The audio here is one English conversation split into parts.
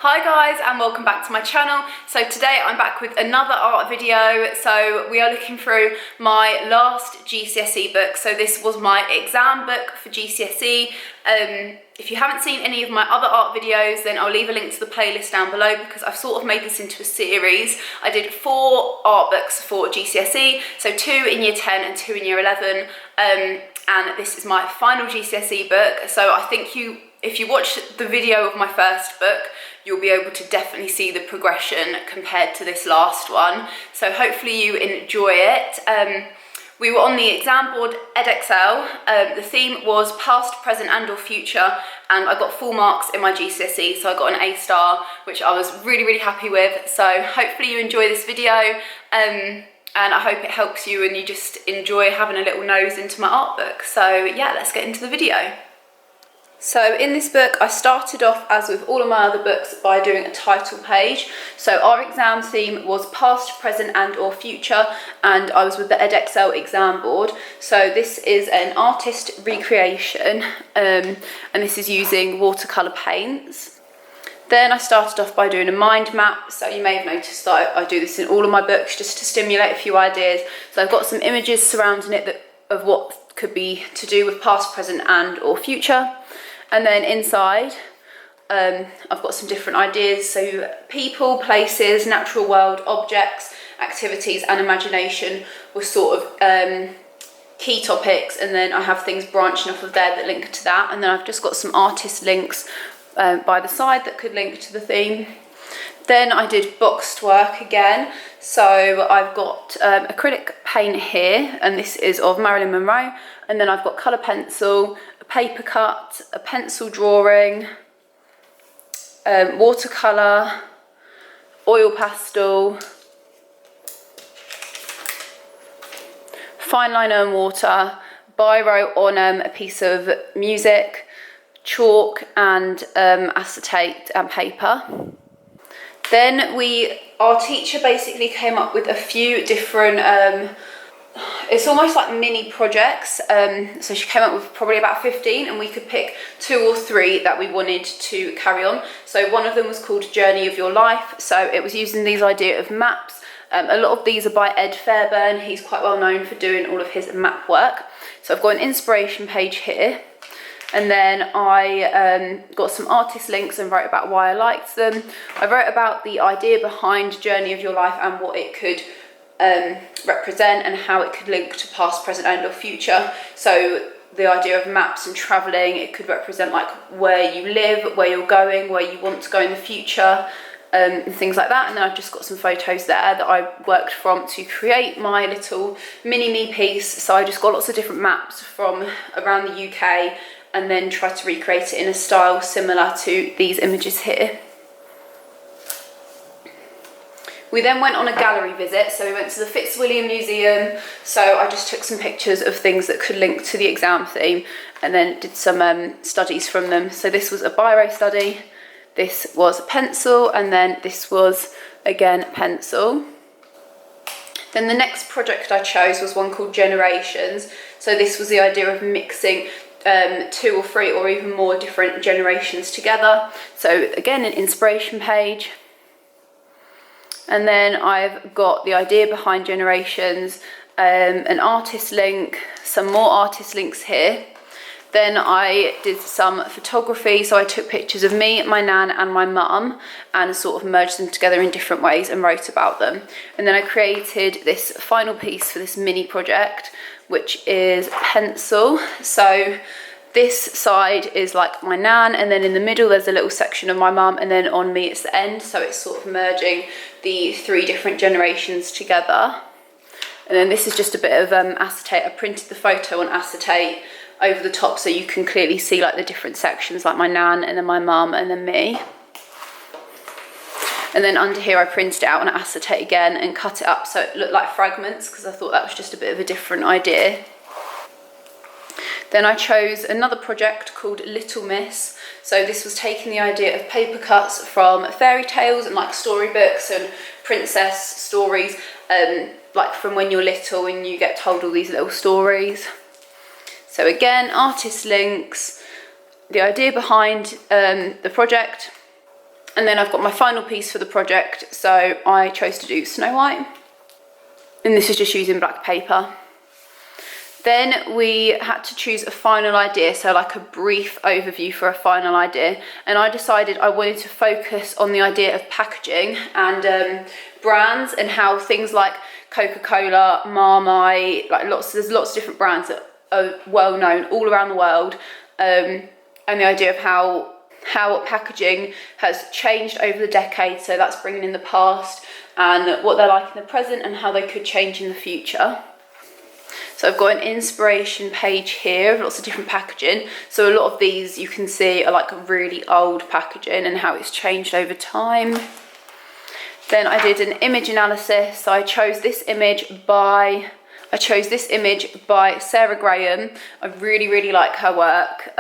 Hi guys, and welcome back to my channel. So today I'm back with another art video. So we are looking through my last GCSE book. So this was my exam book for GCSE. If you haven't seen any of my other art videos, then I'll leave a link to the playlist down below because I've sort of made this into a series. I did 4 art books for GCSE, so 2 in year 10 and 2 in year 11. And this is my final GCSE book. So I think if you watch the video of my first book, you'll be able to definitely see the progression compared to this last one. So hopefully you enjoy it. We were on the exam board edexcel. The theme was past, present and or future, and I got full marks in my GCSE, so I got an A star, which I was really happy with. So hopefully you enjoy this video, and I hope it helps you and you just enjoy having a little nose into my art book. So yeah, let's get into the video. So in this book, I started off, as with all of my other books, by doing a title page. So our exam theme was past, present and or future, and I was with the edexcel exam board. So this is an artist recreation, and this is using watercolour paints. Then I started off by doing a mind map. So you may have noticed that I do this in all of my books just to stimulate a few ideas. So I've got some images surrounding it of what could be to do with past, present and or future. And then inside, I've got some different ideas. So people, places, natural world, objects, activities and imagination were sort of key topics. And then I have things branching off of there that link to that. And then I've just got some artist links by the side that could link to the theme. Then I did boxed work again. So I've got acrylic paint here, and this is of Marilyn Monroe. And then I've got colour pencil, a paper cut, a pencil drawing, watercolour, oil pastel, fine liner and water, biro on a piece of music, chalk and acetate and paper. Then our teacher basically came up with a few different, it's almost like mini projects. So she came up with probably about 15, and we could pick 2 or 3 that we wanted to carry on. So one of them was called Journey of Your Life. So it was using these idea of maps. A lot of these are by Ed Fairbairn. He's quite well known for doing all of his map work. So I've got an inspiration page here. And then I got some artist links and wrote about why I liked them. I wrote about the idea behind Journey of Your Life and what it could represent and how it could link to past, present and or future. So the idea of maps and travelling, it could represent like where you live, where you're going, where you want to go in the future, and things like that. And then I've just got some photos there that I worked from to create my little mini-me piece. So I just got lots of different maps from around the UK and then tried to recreate it in a style similar to these images here. We then went on a gallery visit, so we went to the Fitzwilliam Museum. So I just took some pictures of things that could link to the exam theme and then did some studies from them. So this was a biro study, this was a pencil, and then this was, again, pencil. Then the next project I chose was one called Generations. So this was the idea of mixing 2 or 3 or even more different generations together. So again, an inspiration page. And then I've got the idea behind Generations, an artist link, some more artist links here. Then I did some photography, so I took pictures of me, my nan and my mum and sort of merged them together in different ways and wrote about them. And then I created this final piece for this mini project, which is pencil. So this side is like my nan, and then in the middle there's a little section of my mum, and then on me it's the end. So it's sort of merging the 3 different generations together. And then this is just a bit of acetate. I printed the photo on acetate over the top so you can clearly see like the different sections, like my nan and then my mum and then me. And then under here I printed it out on acetate again and cut it up so it looked like fragments because I thought that was just a bit of a different idea. Then I chose another project called Little Miss. So this was taking the idea of paper cuts from fairy tales and like storybooks and princess stories, like from when you're little and you get told all these little stories. So again, artist links, the idea behind the project, And then I've got my final piece for the project, so I chose to do Snow White, and this is just using black paper. Then we had to choose a final idea, so like a brief overview for a final idea, and I decided I wanted to focus on the idea of packaging and brands, and how things like Coca-Cola, Marmite, like there's lots of different brands that are well known all around the world, and the idea of how packaging has changed over the decades. So that's bringing in the past and what they're like in the present and how they could change in the future. So I've got an inspiration page here of lots of different packaging. So a lot of these you can see are like really old packaging and how it's changed over time. Then I did an image analysis. So I chose this image by Sarah Graham. I really like her work.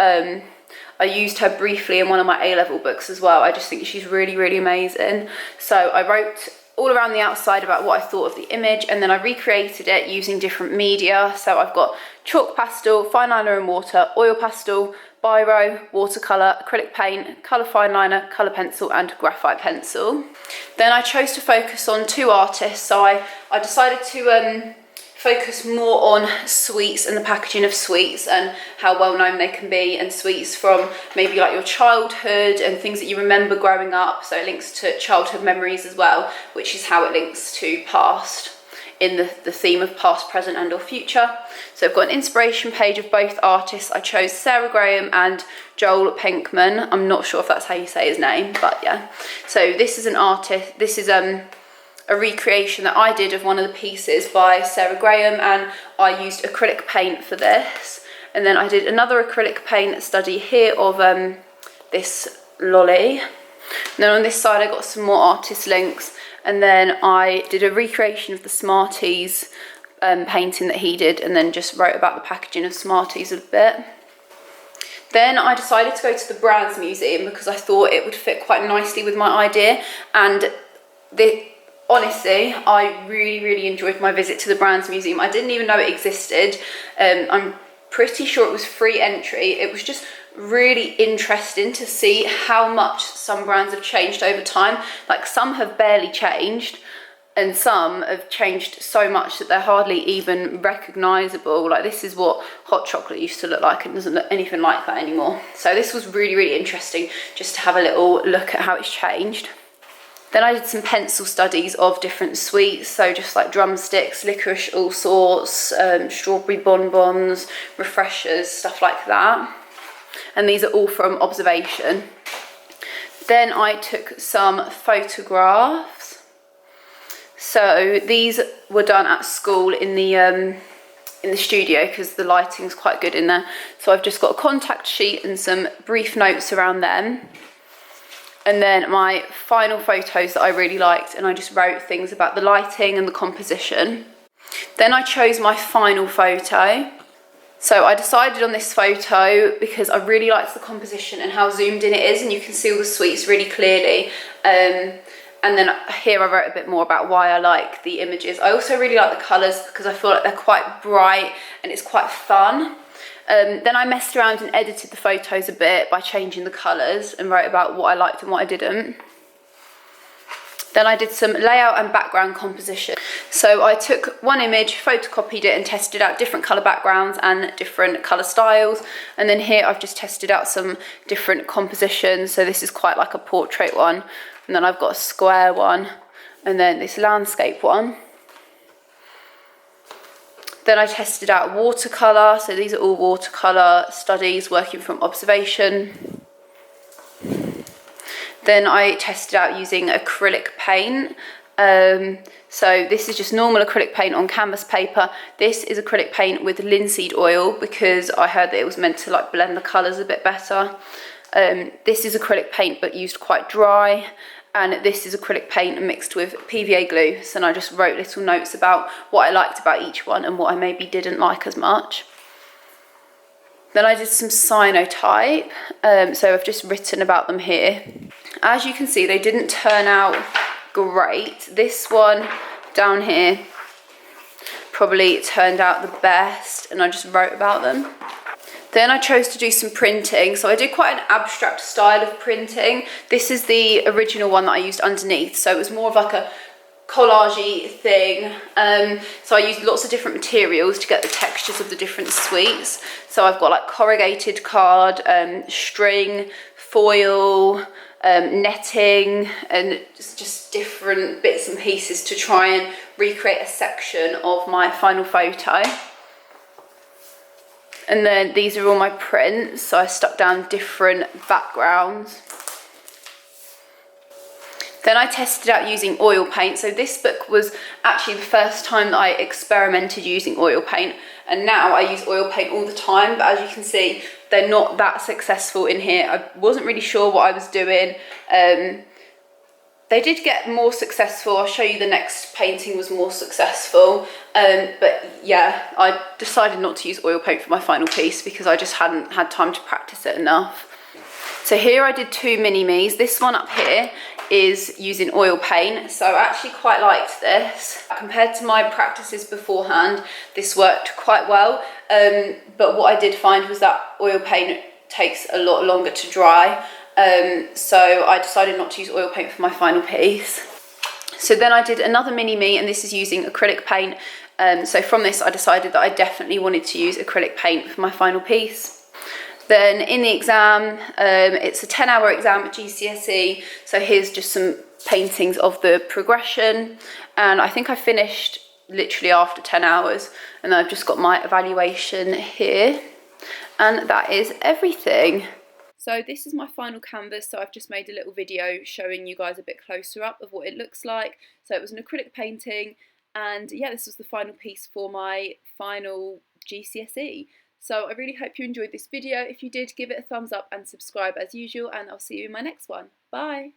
I used her briefly in one of my A-level books as well. I just think she's really amazing. So I wrote all around the outside about what I thought of the image, and then I recreated it using different media. So I've got chalk pastel, fine liner and water, oil pastel, biro, watercolour, acrylic paint, colour fine liner, colour pencil and graphite pencil. Then I chose to focus on 2 artists. So I decided to focus more on sweets and the packaging of sweets and how well known they can be, and sweets from maybe like your childhood and things that you remember growing up. So it links to childhood memories as well, which is how it links to past in the theme of past, present and or future. So I've got an inspiration page of both artists. I chose Sarah Graham and Joel Penkman. I'm not sure if that's how you say his name, but yeah. So this is an artist, this is a recreation that I did of one of the pieces by Sarah Graham, and I used acrylic paint for this. And then I did another acrylic paint study here of this lolly. And then on this side I got some more artist links, and then I did a recreation of the Smarties painting that he did, and then just wrote about the packaging of Smarties a bit. Then I decided to go to the Brands Museum because I thought it would fit quite nicely with my idea, and honestly, I really enjoyed my visit to the Brands Museum. I didn't even know it existed. I'm pretty sure it was free entry. It was just really interesting to see how much some brands have changed over time. Like, some have barely changed, and some have changed so much that they're hardly even recognisable. Like, this is what hot chocolate used to look like, and doesn't look anything like that anymore. So this was really interesting just to have a little look at how it's changed. Then I did some pencil studies of different sweets, so just like drumsticks, licorice, all sorts, strawberry bonbons, refreshers, stuff like that. And these are all from observation. Then I took some photographs. So these were done at school in the studio because the lighting's quite good in there. So I've just got a contact sheet and some brief notes around them. And then my final photos that I really liked, and I just wrote things about the lighting and the composition. Then I chose my final photo. So I decided on this photo because I really liked the composition and how zoomed in it is, and you can see all the sweets really clearly. And then here I wrote a bit more about why I like the images. I also really like the colours because I feel like they're quite bright and it's quite fun. Then I messed around and edited the photos a bit by changing the colours and wrote about what I liked and what I didn't. Then I did some layout and background composition. So I took one image, photocopied it and tested out different colour backgrounds and different colour styles. And then here I've just tested out some different compositions. So this is quite like a portrait one. And then I've got a square one, and then this landscape one. Then I tested out watercolour, so these are all watercolour studies working from observation. Then I tested out using acrylic paint. So this is just normal acrylic paint on canvas paper. This is acrylic paint with linseed oil because I heard that it was meant to like blend the colours a bit better. This is acrylic paint but used quite dry. And this is acrylic paint mixed with PVA glue. So I just wrote little notes about what I liked about each one and what I maybe didn't like as much. Then I did some cyanotype. So I've just written about them here. As you can see, they didn't turn out great. This one down here probably turned out the best, and I just wrote about them. Then I chose to do some printing. So I did quite an abstract style of printing. This is the original one that I used underneath. So it was more of like a collage-y thing. So I used lots of different materials to get the textures of the different sweets. So I've got like corrugated card, string, foil, netting, and just different bits and pieces to try and recreate a section of my final photo. And then these are all my prints, so I stuck down different backgrounds. Then I tested out using oil paint. So this book was actually the first time that I experimented using oil paint, and now I use oil paint all the time, but as you can see, they're not that successful in here. I wasn't really sure what I was doing. They did get more successful. I'll show you the next painting was more successful. But yeah, I decided not to use oil paint for my final piece because I just hadn't had time to practice it enough. So here I did two mini-me's. This one up here is using oil paint. So I actually quite liked this. Compared to my practices beforehand, this worked quite well. But what I did find was that oil paint takes a lot longer to dry. So I decided not to use oil paint for my final piece. So then I did another mini-me, and this is using acrylic paint. So from this I decided that I definitely wanted to use acrylic paint for my final piece. Then in the exam, it's a 10-hour exam at GCSE. So here's just some paintings of the progression. And I think I finished literally after 10 hours. And I've just got my evaluation here. And that is everything. So this is my final canvas, so I've just made a little video showing you guys a bit closer up of what it looks like. So it was an acrylic painting, and yeah, this was the final piece for my final GCSE. So I really hope you enjoyed this video. If you did, give it a thumbs up and subscribe as usual, and I'll see you in my next one. Bye!